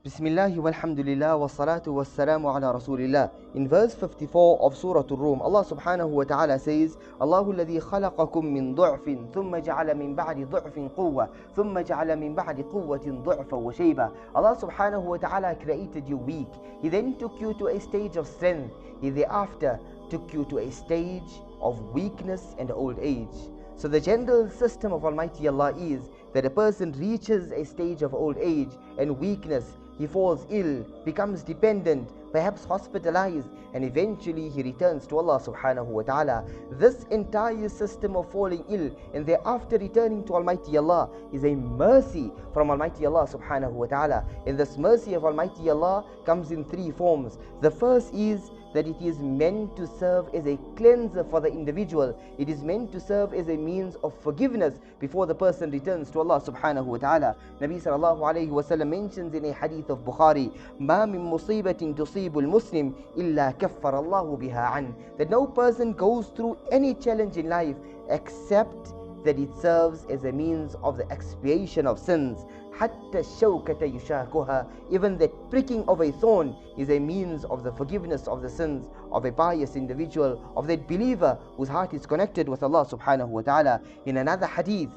Bismillah walhamdulillah wa salatu wa salamu ala rasulillah. In verse 54 of Surah Ar-Rum, Allah subhanahu wa ta'ala says, Allahu alladhi khalaqakum min du'fin, thumma ja'ala min ba'di du'fin quwwa, thumma ja'ala min ba'di quwwatin du'fa wa shayba. Allah subhanahu wa ta'ala created you weak. He then took you to a stage of strength. He thereafter took you to a stage of weakness and old age. So the general system of Almighty Allah is that a person reaches a stage of old age and weakness. He falls ill, becomes dependent, perhaps hospitalized, and eventually he returns to Allah subhanahu wa ta'ala. This entire system of falling ill and thereafter returning to Almighty Allah is a mercy from Almighty Allah subhanahu wa ta'ala. And this mercy of Almighty Allah comes in three forms. The first is that it is meant to serve as a cleanser for the individual. It is meant to serve as a means of forgiveness before the person returns to Allah subhanahu wa ta'ala. Nabi sallallahu alayhi wa sallam mentions in a hadith of Bukhari, مَا مِن مُصِيبَةٍ تُصِيبُ الْمُسْلِمِ إِلَّا كَفَّرَ اللَّهُ بِهَا عَنْ. That no person goes through any challenge in life except that it serves as a means of the expiation of sins. حَتَّى الشَّوْكَةَ يُشَاكُهَا. Even that pricking of a thorn is a means of the forgiveness of the sins of a pious individual, of that believer whose heart is connected with Allah subhanahu wa ta'ala. In another hadith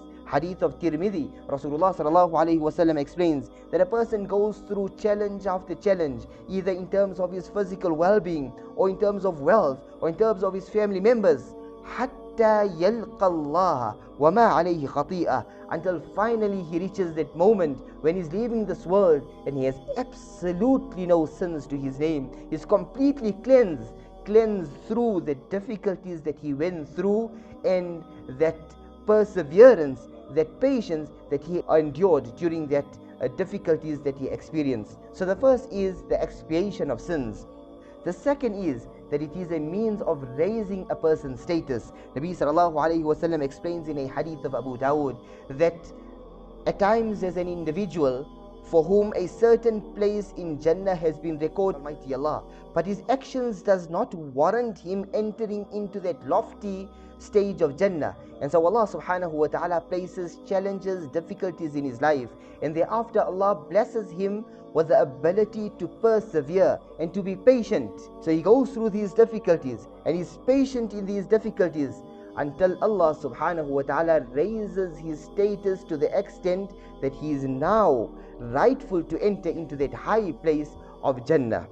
of Tirmidhi, Rasulullah sallallahu alayhi wa sallam explains that a person goes through challenge after challenge, either in terms of his physical well-being, or in terms of wealth, or in terms of his family members, حَتَّى يَلْقَى اللَّهَ وَمَا عَلَيْهِ خَطِيئَةٌ, until finally he reaches that moment when he's leaving this world and he has absolutely no sins to his name. He's completely cleansed through the difficulties that he went through and that perseverance, that patience that he endured during that difficulties that he experienced. So the first is the expiation of sins. The second is that it is a means of raising a person's status. Nabi sallallahu alayhi wa sallam explains in a hadith of Abu Dawood that at times as an individual for whom a certain place in Jannah has been recorded by Almighty Allah, but his actions does not warrant him entering into that lofty stage of Jannah. And so Allah subhanahu wa ta'ala places challenges, difficulties in his life, and thereafter Allah blesses him with the ability to persevere and to be patient. So he goes through these difficulties and is patient in these difficulties until Allah subhanahu wa ta'ala raises his status to the extent that he is now rightful to enter into that high place of Jannah.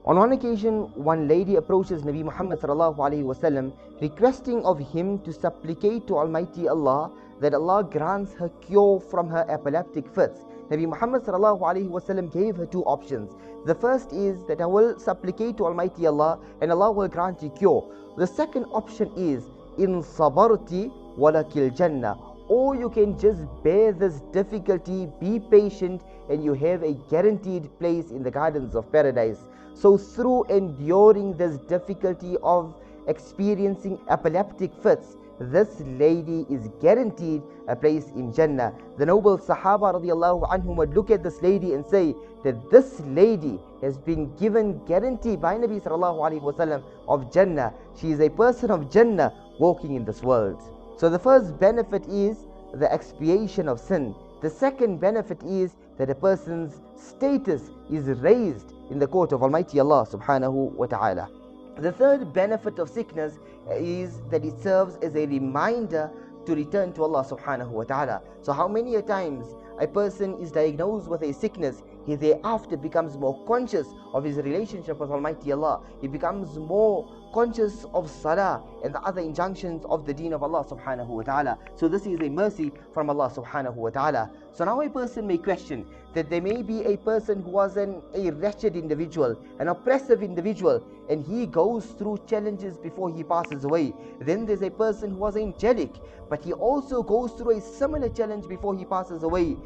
On one occasion, one lady approaches Nabi Muhammad sallallahu alaihi wasallam, requesting of him to supplicate to Almighty Allah that Allah grants her cure from her epileptic fits. Nabi Muhammad sallallahu alaihi wasallam gave her two options. The first is that I will supplicate to Almighty Allah and Allah will grant you cure. The second option is in sabarti walakil jannah, or you can just bear this difficulty, be patient, and you have a guaranteed place in the gardens of paradise. So through enduring this difficulty of experiencing epileptic fits, this lady is guaranteed a place in Jannah. The noble Sahaba radiallahu anhum would look at this lady and say that this lady has been given guarantee by Nabi sallallahu alaihi wasallam of Jannah. She is a person of Jannah walking in this world. So the first benefit is the expiation of sin. The second benefit is that a person's status is raised in the court of Almighty Allah subhanahu wa ta'ala. The third benefit of sickness is that it serves as a reminder to return to Allah subhanahu wa ta'ala. So how many a times a person is diagnosed with a sickness, he thereafter becomes more conscious of his relationship with Almighty Allah. He becomes more conscious of salah and the other injunctions of the deen of Allah subhanahu wa ta'ala. So this is a mercy from Allah subhanahu wa ta'ala. So now a person may question that there may be a person who was a wretched individual, an oppressive individual, and he goes through challenges before he passes away. Then there's a person who was angelic, but he also goes through a similar challenge before he passes away.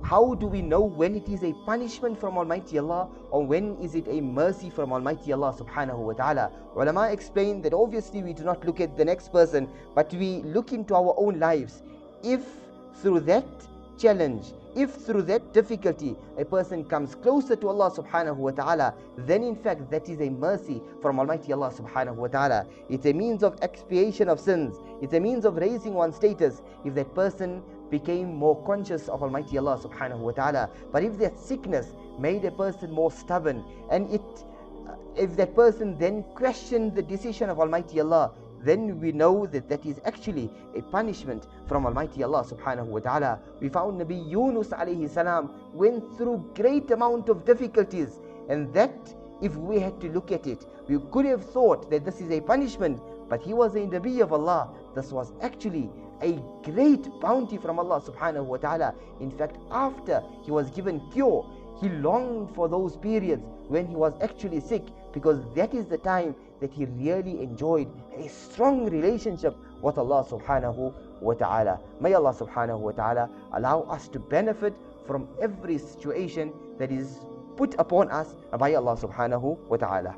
How do we know when it is a punishment from Almighty Allah or when is it a mercy from Almighty Allah subhanahu wa ta'ala? Ulama explain that obviously we do not look at the next person, but we look into our own lives. If through that challenge, if through that difficulty a person comes closer to Allah subhanahu wa ta'ala, then in fact that is a mercy from Almighty Allah subhanahu wa ta'ala. It's a means of expiation of sins. It's a means of raising one's status if that person became more conscious of Almighty Allah subhanahu wa ta'ala. But if that sickness made a person more stubborn, and if that person then questioned the decision of Almighty Allah, then we know that that is actually a punishment from Almighty Allah subhanahu wa ta'ala. We found Nabi Yunus alayhi salam went through great amount of difficulties, and that, if we had to look at it, we could have thought that this is a punishment, but he was a Nabi of Allah. This was actually a great bounty from Allah subhanahu wa ta'ala. In fact, after he was given cure, he longed for those periods when he was actually sick, because that is the time that he really enjoyed a strong relationship with Allah subhanahu wa ta'ala. May Allah subhanahu wa ta'ala allow us to benefit from every situation that is put upon us by Allah subhanahu wa ta'ala.